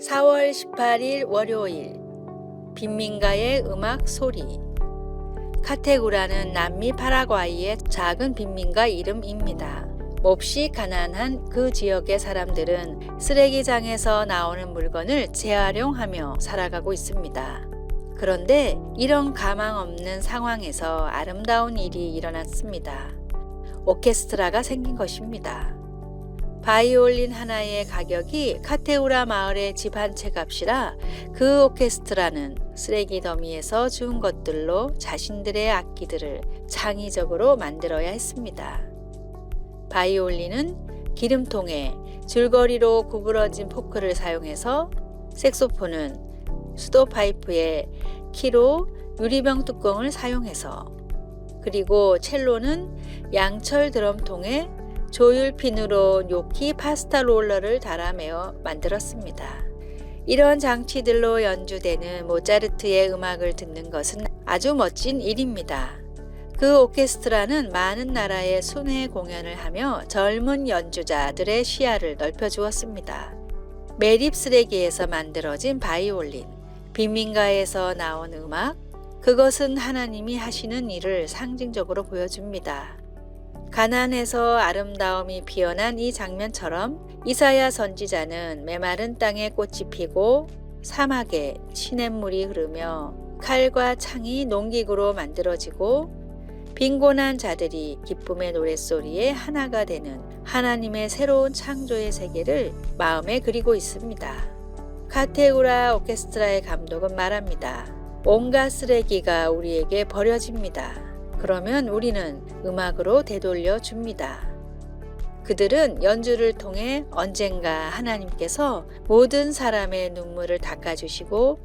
4월 18일 월요일 빈민가의 음악 소리. 카테구라는 남미 파라과이의 작은 빈민가 이름입니다. 몹시 가난한 그 지역의 사람들은 쓰레기장에서 나오는 물건을 재활용하며 살아가고 있습니다. 그런데 이런 가망 없는 상황에서 아름다운 일이 일어났습니다. 오케스트라가 생긴 것입니다. 바이올린 하나의 가격이 카테우라 마을의 집 한 채 값이라 그 오케스트라는 쓰레기 더미에서 주운 것들로 자신들의 악기들을 창의적으로 만들어야 했습니다. 바이올린은 기름통에 줄거리로 구부러진 포크를 사용해서, 색소폰은 수도파이프에 키로 유리병 뚜껑을 사용해서, 그리고 첼로는 양철 드럼통에 조율핀으로 뇨키 파스타 롤러를 달아매어 만들었습니다. 이런 장치들로 연주되는 모차르트의 음악을 듣는 것은 아주 멋진 일입니다. 그 오케스트라는 많은 나라의 순회 공연을 하며 젊은 연주자들의 시야를 넓혀주었습니다. 매립 쓰레기에서 만들어진 바이올린, 빈민가에서 나온 음악, 그것은 하나님이 하시는 일을 상징적으로 보여줍니다. 가난해서 아름다움이 피어난 이 장면처럼 이사야 선지자는 메마른 땅에 꽃이 피고 사막에 시냇물이 흐르며 칼과 창이 농기구로 만들어지고 빈곤한 자들이 기쁨의 노랫소리에 하나가 되는 하나님의 새로운 창조의 세계를 마음에 그리고 있습니다. 카테우라 오케스트라의 감독은 말합니다. 온갖 쓰레기가 우리에게 버려집니다. 그러면 우리는 음악으로 되돌려 줍니다. 그들은 연주를 통해 언젠가 하나님께서 모든 사람의 눈물을 닦아주시고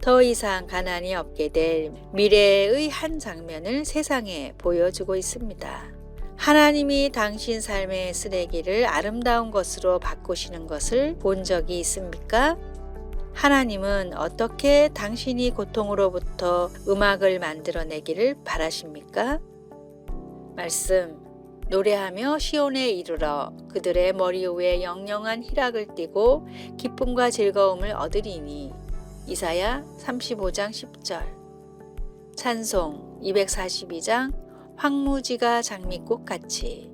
더 이상 가난이 없게 될 미래의 한 장면을 세상에 보여주고 있습니다. 하나님이 당신 삶의 쓰레기를 아름다운 것으로 바꾸시는 것을 본 적이 있습니까? 하나님은 어떻게 당신이 고통으로부터 음악을 만들어내기를 바라십니까? 말씀. 노래하며 시온에 이르러 그들의 머리 위에 영영한 희락을 띠고 기쁨과 즐거움을 얻으리니. 이사야 35장 10절. 찬송 242장 황무지가 장미꽃같이.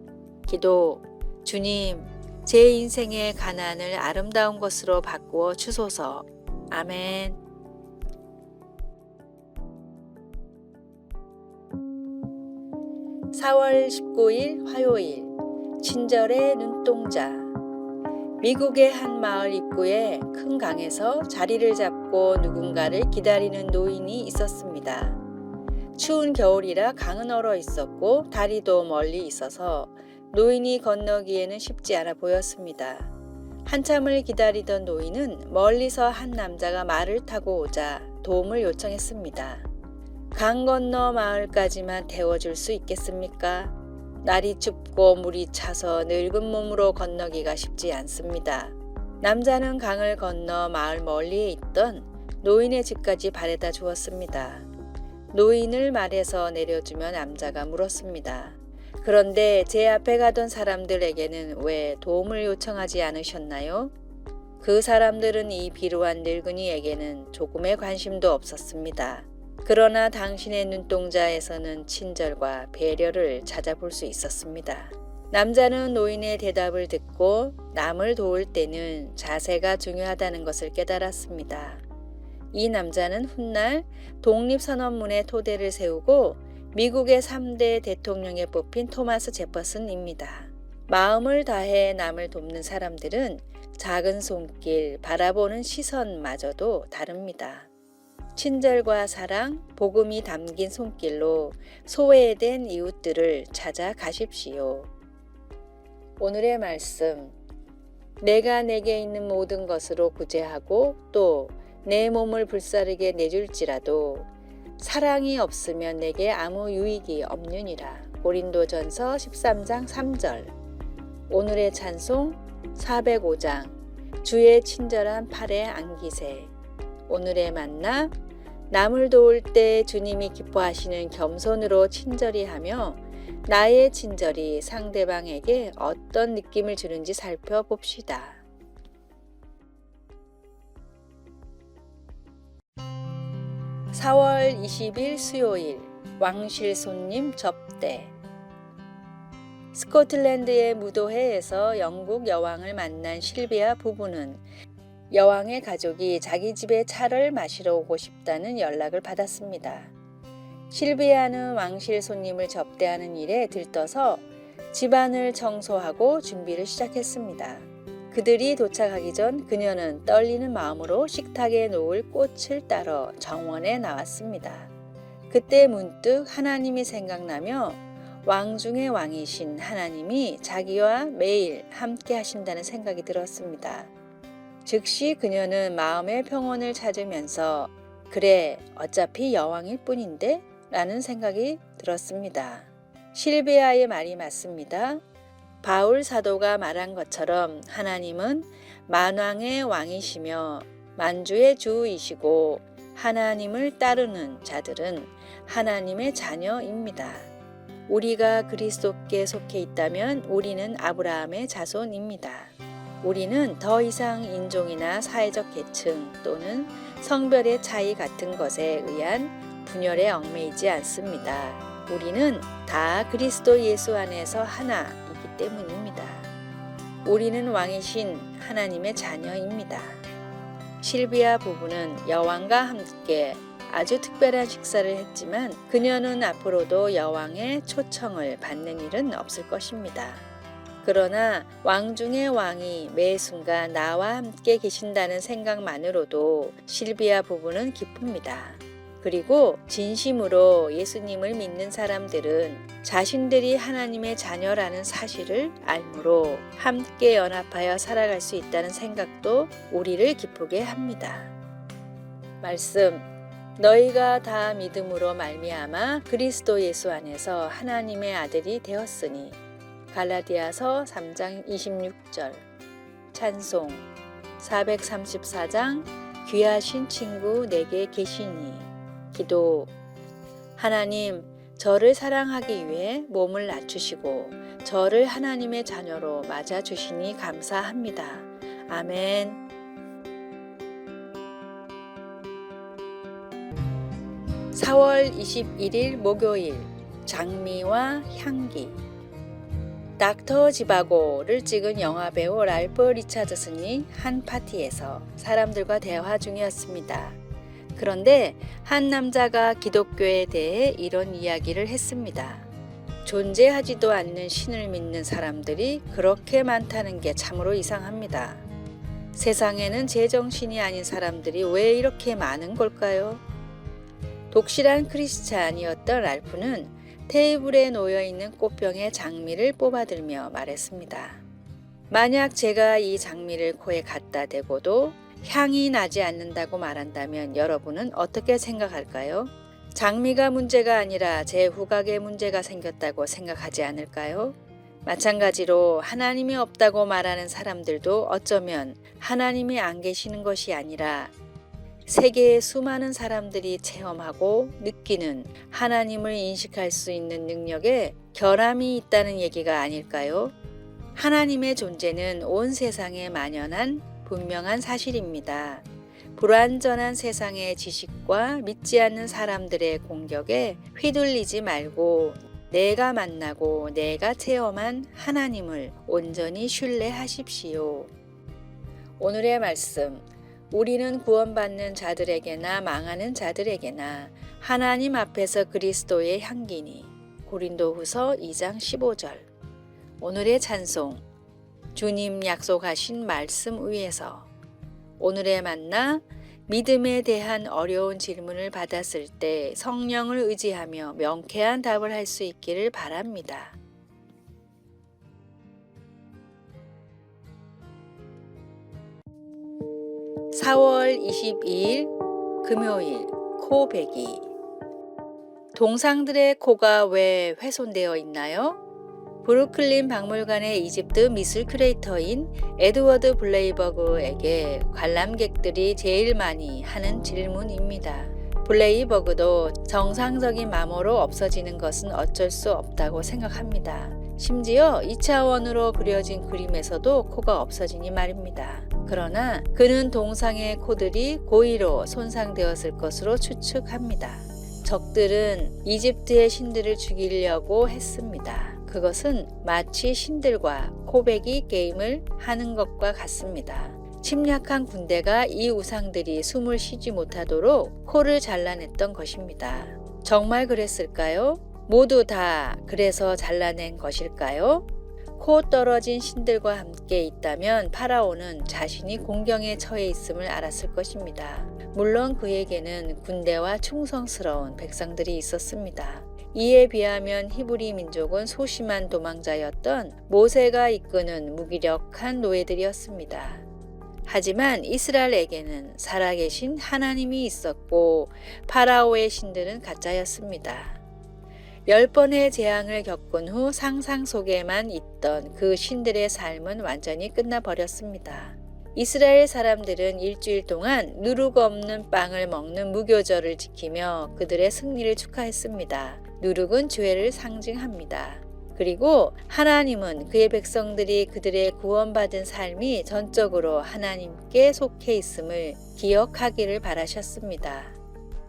기도. 주님, 제 인생의 가난을 아름다운 것으로 바꾸어 주소서. 아멘. (4월 19일) 화요일 친절의 눈동자. 미국의 한 마을 입구에 큰 강에서 자리를 잡고 누군가를 기다리는 노인이 있었습니다. 추운 겨울이라 강은 얼어 있었고 다리도 멀리 있어서 노인이 건너기에는 쉽지 않아 보였습니다. 한참을 기다리던 노인은 멀리서 한 남자가 말을 타고 오자 도움을 요청했습니다. 강 건너 마을까지만 태워줄 수 있겠습니까? 날이 춥고 물이 차서 늙은 몸으로 건너기가 쉽지 않습니다. 남자는 강을 건너 마을 멀리에 있던 노인의 집까지 바래다 주었습니다. 노인을 말에서 내려주며 남자가 물었습니다. 그런데 제 앞에 가던 사람들에게는 왜 도움을 요청하지 않으셨나요? 그 사람들은 이 비루한 늙은이에게는 조금의 관심도 없었습니다. 그러나 당신의 눈동자에서는 친절과 배려를 찾아볼 수 있었습니다. 남자는 노인의 대답을 듣고 남을 도울 때는 자세가 중요하다는 것을 깨달았습니다. 이 남자는 훗날 독립선언문의 토대를 세우고 미국의 3대 대통령에 뽑힌 토마스 제퍼슨입니다. 마음을 다해 남을 돕는 사람들은 작은 손길, 바라보는 시선마저도 다릅니다. 친절과 사랑, 복음이 담긴 손길로 소외된 이웃들을 찾아가십시오. 오늘의 말씀. 내가 내게 있는 모든 것으로 구제하고 또 내 몸을 불사르게 내줄지라도 사랑이 없으면 내게 아무 유익이 없느니라. 고린도전서 13장 3절. 오늘의 찬송 405장. 주의 친절한 팔에 안기세. 오늘의 만나. 남을 도울 때 주님이 기뻐하시는 겸손으로 친절히 하며 나의 친절이 상대방에게 어떤 느낌을 주는지 살펴봅시다. 4월 20일 수요일 왕실 손님 접대. 스코틀랜드의 무도회에서 영국 여왕을 만난 실비아 부부는 여왕의 가족이 자기 집에 차를 마시러 오고 싶다는 연락을 받았습니다. 실비아는 왕실 손님을 접대하는 일에 들떠서 집안을 청소하고 준비를 시작했습니다. 그들이 도착하기 전 그녀는 떨리는 마음으로 식탁에 놓을 꽃을 따러 정원에 나왔습니다. 그때 문득 하나님이 생각나며 왕 중의 왕이신 하나님이 자기와 매일 함께 하신다는 생각이 들었습니다. 즉시 그녀는 마음의 평온을 찾으면서 그래, 어차피 여왕일 뿐인데? 라는 생각이 들었습니다. 실비아의 말이 맞습니다. 바울 사도가 말한 것처럼 하나님은 만왕의 왕이시며 만주의 주이시고 하나님을 따르는 자들은 하나님의 자녀입니다. 우리가 그리스도께 속해 있다면 우리는 아브라함의 자손입니다. 우리는 더 이상 인종이나 사회적 계층 또는 성별의 차이 같은 것에 의한 분열에 얽매이지 않습니다. 우리는 다 그리스도 예수 안에서 하나이기 때문입니다. 우리는 왕이신 하나님의 자녀입니다. 실비아 부부는 여왕과 함께 아주 특별한 식사를 했지만 그녀는 앞으로도 여왕의 초청을 받는 일은 없을 것입니다. 그러나 왕 중의 왕이 매 순간 나와 함께 계신다는 생각만으로도 실비아 부부는 기쁩니다. 그리고 진심으로 예수님을 믿는 사람들은 자신들이 하나님의 자녀라는 사실을 알므로 함께 연합하여 살아갈 수 있다는 생각도 우리를 기쁘게 합니다. 말씀, 너희가 다 믿음으로 말미암아 그리스도 예수 안에서 하나님의 아들이 되었으니. 갈라디아서 3장 26절. 찬송 434장 귀하신 친구 내게 계시니. 기도. 하나님, 저를 사랑하기 위해 몸을 낮추시고 저를 하나님의 자녀로 맞아주시니 감사합니다. 아멘. 4월 21일 목요일 장미와 향기. 닥터 지바고를 찍은 영화배우 랄프 리차드슨이 한 파티에서 사람들과 대화 중이었습니다. 그런데 한 남자가 기독교에 대해 이런 이야기를 했습니다. 존재하지도 않는 신을 믿는 사람들이 그렇게 많다는 게 참으로 이상합니다. 세상에는 제정신이 아닌 사람들이 왜 이렇게 많은 걸까요? 독실한 크리스찬이었던 랄프는 테이블에 놓여있는 꽃병의 장미를 뽑아들며 말했습니다. 만약 제가 이 장미를 코에 갖다 대고도 향이 나지 않는다고 말한다면 여러분은 어떻게 생각할까요? 장미가 문제가 아니라 제 후각에 문제가 생겼다고 생각하지 않을까요? 마찬가지로 하나님이 없다고 말하는 사람들도 어쩌면 하나님이 안 계시는 것이 아니라 세계의 수많은 사람들이 체험하고 느끼는 하나님을 인식할 수 있는 능력에 결함이 있다는 얘기가 아닐까요? 하나님의 존재는 온 세상에 만연한 분명한 사실입니다. 불완전한 세상의 지식과 믿지 않는 사람들의 공격에 휘둘리지 말고 내가 만나고 내가 체험한 하나님을 온전히 신뢰하십시오. 오늘의 말씀. 우리는 구원받는 자들에게나 망하는 자들에게나 하나님 앞에서 그리스도의 향기니. 고린도후서 2장 15절. 오늘의 찬송. 주님 약속하신 말씀 위에서. 오늘의 만나. 믿음에 대한 어려운 질문을 받았을 때 성령을 의지하며 명쾌한 답을 할 수 있기를 바랍니다. (4월 22일) 금요일 코 베기. 동상들의 코가 왜 훼손되어 있나요? 브루클린 박물관의 이집트 미술 큐레이터인 에드워드 블레이버그에게 관람객들이 제일 많이 하는 질문입니다. 블레이버그도 정상적인 마모로 없어지는 것은 어쩔 수 없다고 생각합니다. 심지어 2차원으로 그려진 그림에서도 코가 없어지니 말입니다. 그러나 그는 동상의 코들이 고의로 손상되었을 것으로 추측합니다. 적들은 이집트의 신들을 죽이려고 했습니다. 그것은 마치 신들과 코베기 게임을 하는 것과 같습니다. 침략한 군대가 이 우상들이 숨을 쉬지 못하도록 코를 잘라냈던 것입니다. 정말 그랬을까요? 모두 다 그래서 잘라낸 것일까요? 코 떨어진 신들과 함께 있다면 파라오는 자신이 공경에 처해 있음을 알았을 것입니다. 물론 그에게는 군대와 충성스러운 백성들이 있었습니다. 이에 비하면 히브리 민족은 소심한 도망자였던 모세가 이끄는 무기력한 노예들이었습니다. 하지만 이스라엘에게는 살아계신 하나님이 있었고 파라오의 신들은 가짜였습니다. 10번의 재앙을 겪은 후 상상 속에만 있던 그 신들의 삶은 완전히 끝나버렸습니다. 이스라엘 사람들은 일주일 동안 누룩 없는 빵을 먹는 무교절을 지키며 그들의 승리를 축하했습니다. 누룩은 죄를 상징합니다. 그리고 하나님은 그의 백성들이 그들의 구원받은 삶이 전적으로 하나님께 속해 있음을 기억하기를 바라셨습니다.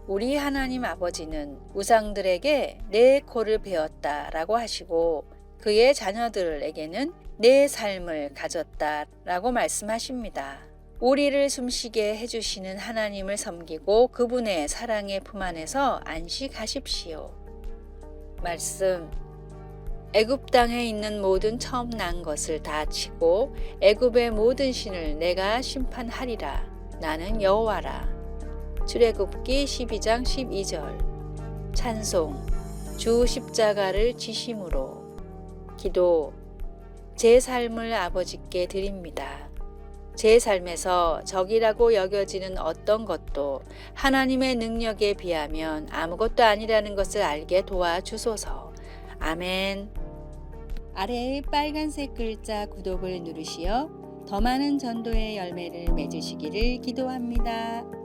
우리 하나님 아버지는 우상들에게 내 코를 베었다라고 하시고 그의 자녀들에게는 내 삶을 가졌다라고 말씀하십니다. 우리를 숨쉬게 해주시는 하나님을 섬기고 그분의 사랑의 품 안에서 안식하십시오. 말씀. 애굽 땅에 있는 모든 처음 난 것을 다 치고 애굽의 모든 신을 내가 심판하리라. 나는 여호와라. 출애굽기 12장 12절. 찬송. 주 십자가를 지심으로. 기도. 제 삶을 아버지께 드립니다. 제 삶에서 적이라고 여겨지는 어떤 것도 하나님의 능력에 비하면 아무것도 아니라는 것을 알게 도와주소서. 아멘. 아래의 빨간색 글자 구독을 누르시어 더 많은 전도의 열매를 맺으시기를 기도합니다.